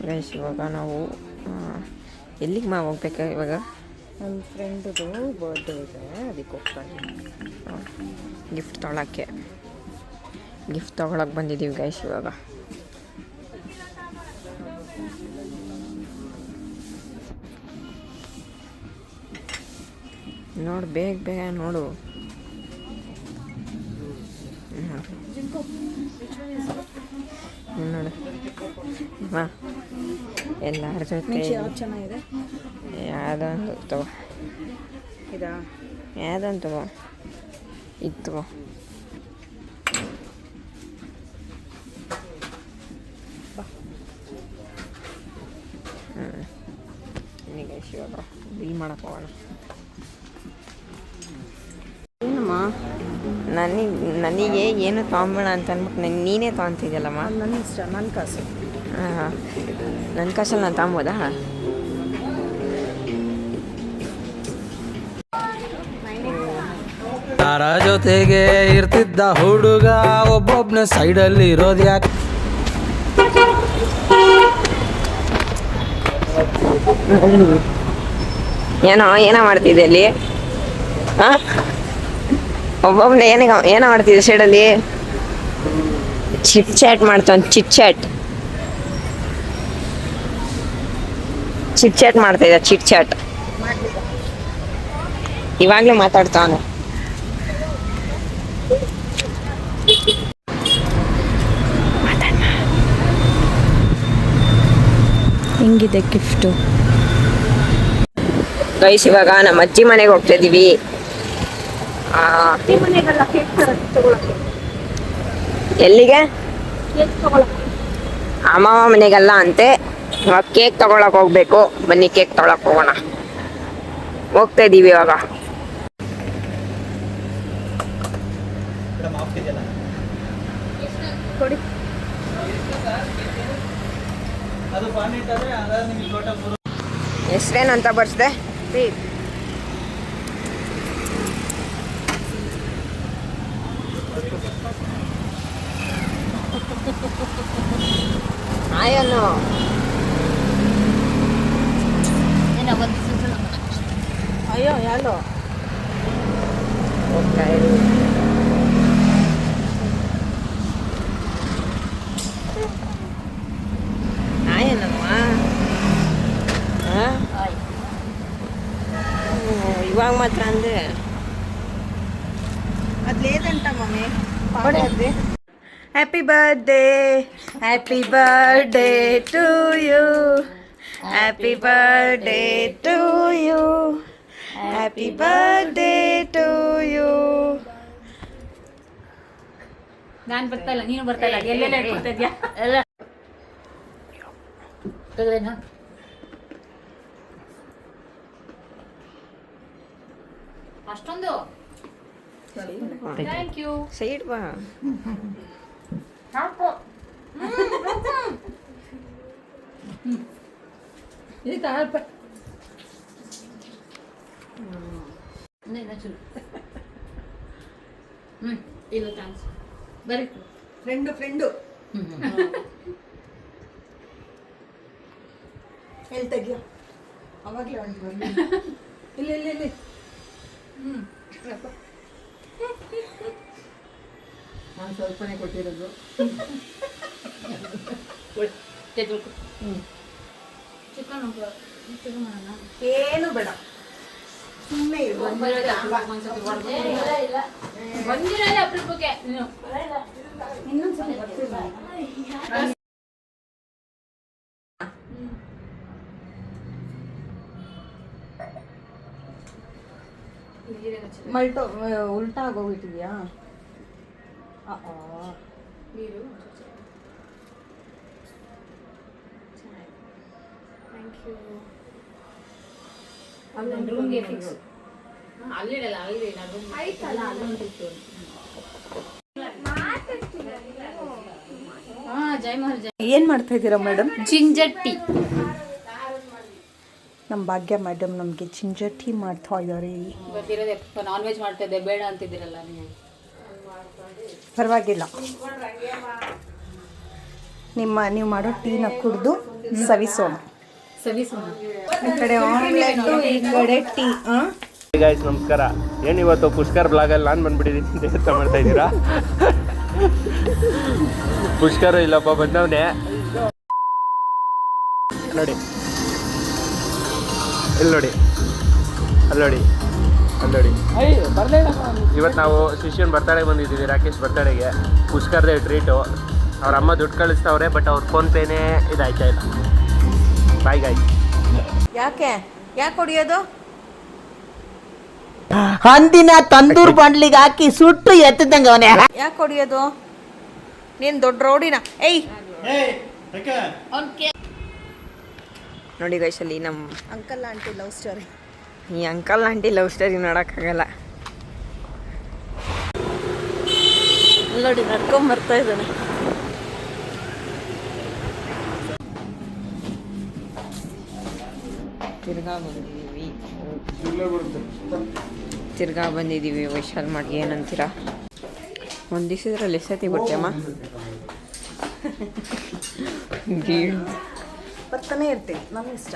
Guys ಇವಾಗ ನಾವು ಎಲ್ಲಿಗೆ ಹೋಗ್ಬೇಕಾ ಇವಾಗ? ನನ್ನ ಫ್ರೆಂಡ್ದು ಬರ್ಡೇ ಇದೆ, ಅದಕ್ಕೆ ಹೋಗ್ತಾ ಇದ್ದೀನಿ. ಗಿಫ್ಟ್ ತೊಗೊಳಕ್ಕೆ ಬಂದಿದ್ದೀವಿ ಗೈಸ್ ಇವಾಗ. ನೋಡು ಬೇಗ ನೋಡು. ನೋಡು ಹಾಂ, ಎಲ್ಲರ ಜೊತೆ ಚೆನ್ನಾಗಿದೆ. ಯಾವುದೊಂದು ತಗೋ, ಇದಾ ಯಾವುದೊಂದು ತಗೋ, ಇದು ತಗೋ. ಈಗ ಇವಾಗ ಬಿಲ್ ಮಾಡಕ್ಕೆ ಹೋಗೋಣ. ಏನಮ್ಮ ನನಗೆ ಏನು ತೊಗೊಂಬೇಡ ಅಂತ ಅಂದ್ಬಿಟ್ಟು ನೀನೇ ತೊಗೊತಿದ್ಯಲ್ಲಮ್ಮ. ನನ್ನ ಇಷ್ಟ, ನನ್ನ ಕಾಸು. ಹಾಂ, ನನ್ನ ಕಾಸಲ್ಲಿ ನಾನು ತೊಗೊಬೋದಾ? ಯಾರ ಜೊತೆಗೆ ಇರ್ತಿದ್ದ ಹುಡುಗ ಒಬ್ಬೊಬ್ನ ಸೈಡಲ್ಲಿ ಇರೋದು ಯಾಕೆ? ಏನೋ ಮಾಡ್ತಿದ್ದೆ ಅಲ್ಲಿ? ಹಾಂ, ಒಬ್ಬೊಬ್ಬನ ಏನೋ ಮಾಡ್ತಿದ್ದೆ ಸೈಡಲ್ಲಿ? ಚಿಟ್ ಚಾಟ್ ಮಾಡ್ತಾಯಿದ್ದ. ಚಿಟ್ ಚಾಟ್ ಇವಾಗಲೇ ಮಾತಾಡ್ತಾವನೆ. ಹೆಂಗಿದೆ ಗಿಫ್ಟು? ಗೈಸ್ ಇವಾಗ ನಮ್ಮ ಅಜ್ಜಿ ಮನೆಗೆ ಹೋಗ್ತಾ ಇದೀವಿ. ಎಲ್ಲಿಗೆ? ಅಮ್ಮ ಮನೆಗಲ್ಲ ಅಂತೆ, ಇವಾಗ ಕೇಕ್ ತಗೊಳಕ್ ಹೋಗ್ಬೇಕು. ಬನ್ನಿ ಕೇಕ್ ತಗೊಳಕ್ ಹೋಗೋಣ. ಹೋಗ್ತಾ ಇದೀವಿ ಇವಾಗ. ಹೆಸ್ರೇನಂತ ಬರ್ಸ್ದೆ? ಆಯನು ಅಯ್ಯೋ ಯಾಲೋ ಹೋಗ್ತಾ ಆಯನಮ್ಮ. ಇವಾಗ ಮಾತ್ರ ಅಂದ್ರೆ ಅದ್ಲೇದಂಟ ಮಮ್ಮಿ ಪಾಡೋದೆ. Happy birthday to you, happy birthday to you, happy birthday to you. ನಾನು ಬರ್ತಾ ಇಲ್ಲ, ನೀನು ಬರ್ತಾ ಇಲ್ಲ, ಎಲ್ಲೆಲ್ಲ ಇಟ್ಕೊಳ್ತಾ ಇದ್ಯಾ? ಎಲ್ಲ ಅಷ್ಟೊಂದು ಥ್ಯಾಂಕ್ ಯು. ಸೈಡ್ ಬಾ. ಇದಕ್ಕೆ ಅಲ್ಪ ಇಲ್ಲ ಥ್ಯಾಂಕ್ಸ್. ಬರೀ ಫ್ರೆಂಡು ಎಲ್ಲಿ ತೆಗಿಯೋ ಅವಾಗಲೇ ಒಂದು ಬರಲಿ. ಇಲ್ಲಿ ನಾನು ಸ್ವಲ್ಪನೇ ಕೊಟ್ಟಿರೋದು. ಚಿಕನ್ ಮಾಡೋಣ? ಏನು ಬೇಡ, ಸುಮ್ಮನೆ ಬಂದಿರಲ್ಲ ಅಪರೂಪಕ್ಕೆ. ಇನ್ನೊಂದ್ಸಲ ಬರ್ತಿಲ್ಲ. ಉಲ್ಟಾ ಆಗೋಗ್ಬಿಟ್ಟಿದ್ಯಾ? ನೀರು ಅಲ್ಲೊಂದು ರೂಮ್ಗೆ ಫಿಕ್ಸ್. ಅಲ್ಲಿಡಲ್ಲ, ಅಲ್ಲಿ ಆಯ್ತಲ್ಲ, ಅಲ್ಲೊಂದಿತ್ತು. ಜೈ ಮಹರ್ಜೈ. ಏನು ಮಾಡ್ತಾ ಇದ್ದೀರಾ ಮೇಡಮ್? Ginger tea. ನಮ್ಮ ಭಾಗ್ಯ ಮೇಡಮ್ ನಮಗೆ ಜಿಂಜರ್ ಟೀ ಮಾಡ್ತಾ ಇದ್ದಾರೆ. ಗೊತ್ತಿರೋದೆ ನಾನ್ ವೆಜ್ ಮಾಡ್ತಾ ಇದ್ದೆ, ಬೇಡ ಅಂತಿದ್ದೀರಲ್ಲ ನೀವು. ಪರವಾಗಿಲ್ಲ, ನೀವು ಮಾಡೋ ಟೀನ ಕುಡಿದು ಸವಿಸೋಣ. ಈ ಕಡೆ ಆಮ್ಲೆಟ್ಟು, ಈ ಕಡೆ ಟೀ. ಗೈಸ್ ನಮಸ್ಕಾರ. ಏನು ಇವತ್ತು ಪುಷ್ಕರ್ ಬ್ಲಾಗಲ್ಲಿ ನಾನು ಬಂದ್ಬಿಟ್ಟಿದ್ದೀನಿ ಅಂತ ಮಾಡ್ತಾ ಇದ್ದೀರಾ? ಪುಷ್ಕರ್ ಇಲ್ಲಪ್ಪ ಬಂದವನೇ ನೋಡಿ, ಇಲ್ಲಿ ನೋಡಿ, ಅಲ್ಲಿ ನೋಡಿ. ಇವತ್ತು ನಾವು ಶಿಷ್ಯನ ಬರ್ತಡೆಗೆ ಬಂದಿದ್ದೀವಿ, ರಾಕೇಶ್ ಬರ್ತಡೆಗೆ. ಪುಷ್ಕರ್ದೇ ಟ್ರೀಟು. ಅವ್ರ ಅಮ್ಮ ದುಡ್ಡು ಕಳಿಸ್ತವ್ರೆ, ಬಟ್ ಅವ್ರ ಫೋನ್ಪೇನೇ ಇದಾಯ್ತಾ ಇಲ್ಲ. Bye guys. ಯಾಕೆ ಹೊಡಿಯೋದು? ಹಂದಿನ ತಂದೂರ್ ಬಂಡ್ಲಿಗೆ ಹಾಕಿ ಸುಟ್ಟು ಎತ್ತದಂಗ ಅವನೇ. ಯಾಕೆ ಹೊಡಿಯೋದು? ನೀನು ದೊಡ್ಡ ರೌಡಿನ? ಏಯ್ ನೋಡಿ ಗೈಸ್, ಅಲ್ಲಿ ನಮ್ಮ ಅಂಕಲ್ ಆಂಟಿ ಲವ್ ಸ್ಟೋರಿ. ಈ ಅಂಕಲ್ ಆಂಟಿ ಲವ್ ಸ್ಟೋರಿ ನೋಡೋಕ್ಕಾಗಲ್ಲ. ನೋಡಿ ನಡ್ಕೊಂಡ್ ಬರ್ತಾ ಇದ್ದಾನೆ. ತಿರ್ಗಾ ಬಂದಿದ್ದೀವಿ ವೈಶಾಲ್ ಮಾಡಿಗೆ. ಏನಂತೀರಾ? ಒಂದು ದಿವಸದ್ರಲ್ಲಿ ಎಷ್ಟೊತ್ತಿಗೆ ಬಿಡ್ತೇಮ್ಮ? ಬರ್ತಾನೆ ಇರ್ತೀನಿ, ನಮ್ಮ ಇಷ್ಟ.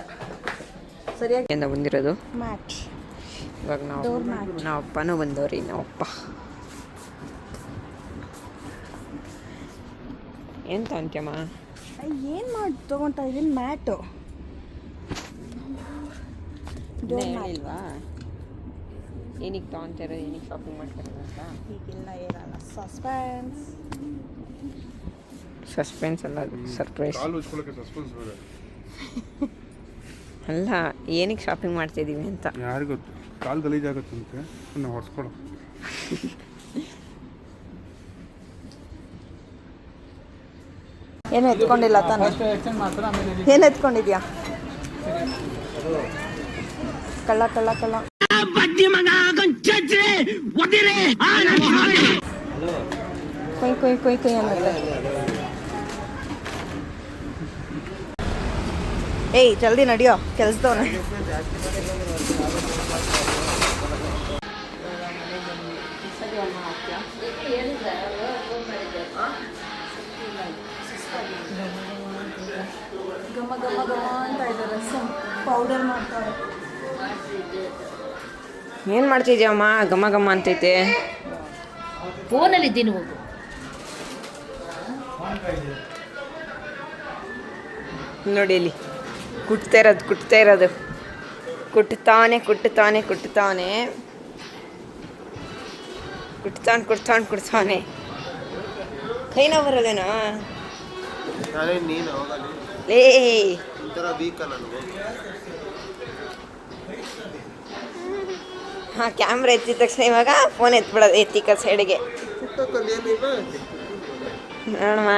ಸರಿಯಾಗಿ ಎಂದ ಬಂದಿರೋದು ಮ್ಯಾಚ್. ಇವಾಗ ನಾವು ಅಪ್ಪನೂ ಬಂದವ್ರಿ. ನಾವಪ್ಪ ಎಂತ ಅಂತ್ಯಮ್ಮ? ಏನು ಮಾಡಿ ತೊಗೊತಾ ಇದ್ದೀನಿ? ಮ್ಯಾಟು ಹೇಳಿಲ್ವಾ ಏನಕ್ಕೆ ತೊಗೊಂತಿರೋ, ಏನಕ್ಕೆ ಶಾಪಿಂಗ್ ಮಾಡ್ತಿರೋದು ಅಂತ? ಈಗಿಲ್ಲ, ಏನಲ್ಲ. ಸಸ್ಪೆನ್ಸ್ ಅಲ್ಲ, ಸರ್ಪ್ರೈಸ್ ಅಲ್ಲ. ಏನಕ್ಕೆ ಶಾಪಿಂಗ್ ಮಾಡ್ತಿದ್ದೀವಿ ಅಂತ ಯಾರಿಗೂ ಗೊತ್ತು. ಕಾಲು ಗಲೀಜಾಗುತ್ತಂತೆ, ನಾವು ಹೊಡ್ಸ್ಕೊಳೋ. ಏನು ಎತ್ಕೊಂಡಿಲ್ಲ ತಾನೆ? ಏನು ಎತ್ಕೊಂಡಿದ್ಯಾ? ಕಳ್ಳ. ಕೊಯ್ ಅನ್ನತ್ತೆ. ಏಯ್ ಜಲ್ದಿ ನಡಿಯೋ, ಕೆಲ್ಸದವನ. ಘಮ ಅಂತ ಇದ್ದಾರೆ. ಪೌಡರ್ ಮಾಡ್ತಾರೆ. ಏನು ಮಾಡ್ತಿದ್ಯಮ್ಮ? ಘಮ ಅಂತೈತೆ. ಫೋನಲ್ಲಿ ಇದ್ದೀನಿ, ಹೋಗು. ನೋಡಿ ಇಲ್ಲಿ ಕುಟ್ತಾ ಇರೋದು. ಕುಟ್ತಾನೆ. ಕೈನ ಬರೋದೇನಾ? ಲೇ ಹಾಂ, ಕ್ಯಾಮ್ರಾ ಎತ್ತಿದ ತಕ್ಷಣ ಇವಾಗ ಫೋನ್ ಎತ್ಬಿಡೋದು, ಎತ್ತಿಕ ಸೈಡ್ಗೆ ನೋಡಮ್ಮ.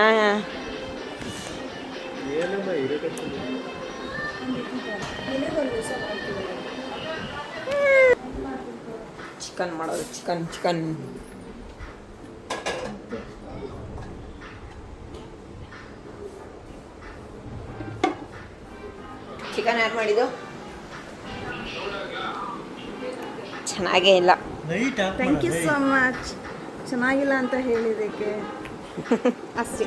ಚಿಕನ್ ಮಾಡೋದು, ಚಿಕನ್ ಯಾರು ಮಾಡಿದ್ದು? ಚೆನ್ನಾಗೇ ಇಲ್ಲ. Thank you so much. ಚೆನ್ನಾಗಿಲ್ಲ ಅಂತ ಹೇಳಿದ್ದಕ್ಕೆ ಅಷ್ಟೇ.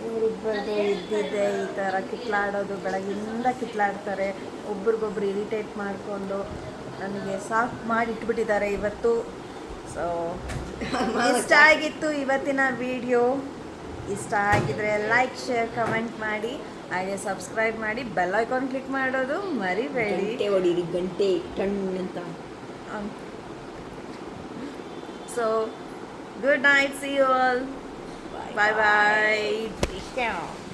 ಇವರಿಬ್ಬರದು ಇದ್ದಿದ್ದೆ ಈ ಥರ ಕಿತ್ಲಾಡೋದು. ಬೆಳಗಿಂದ ಕಿತ್ಲಾಡ್ತಾರೆ, ಒಬ್ರಿಗೊಬ್ರು ಇರಿಟೇಟ್ ಮಾಡಿಕೊಂಡು ನನಗೆ ಸಾಕು ಮಾಡಿ ಇಟ್ಬಿಟ್ಟಿದ್ದಾರೆ ಇವತ್ತು. ಸೊ ಇಷ್ಟ ಆಗಿತ್ತು ಇವತ್ತಿನ ವಿಡಿಯೋ. ಇಷ್ಟ ಆಗಿದ್ರೆ ಲೈಕ್, ಶೇರ್, ಕಮೆಂಟ್ ಮಾಡಿ, ಹಾಗೆ ಸಬ್ಸ್ಕ್ರೈಬ್ ಮಾಡಿ, ಬೆಲ್ ಐಕಾನ್ ಕ್ಲಿಕ್ ಮಾಡೋದು ಮರಿಬೇಡಿ. ಗಂಟೆ ಟಣ್ ಅಂತ. So good night, see you all. Bye bye. Take care.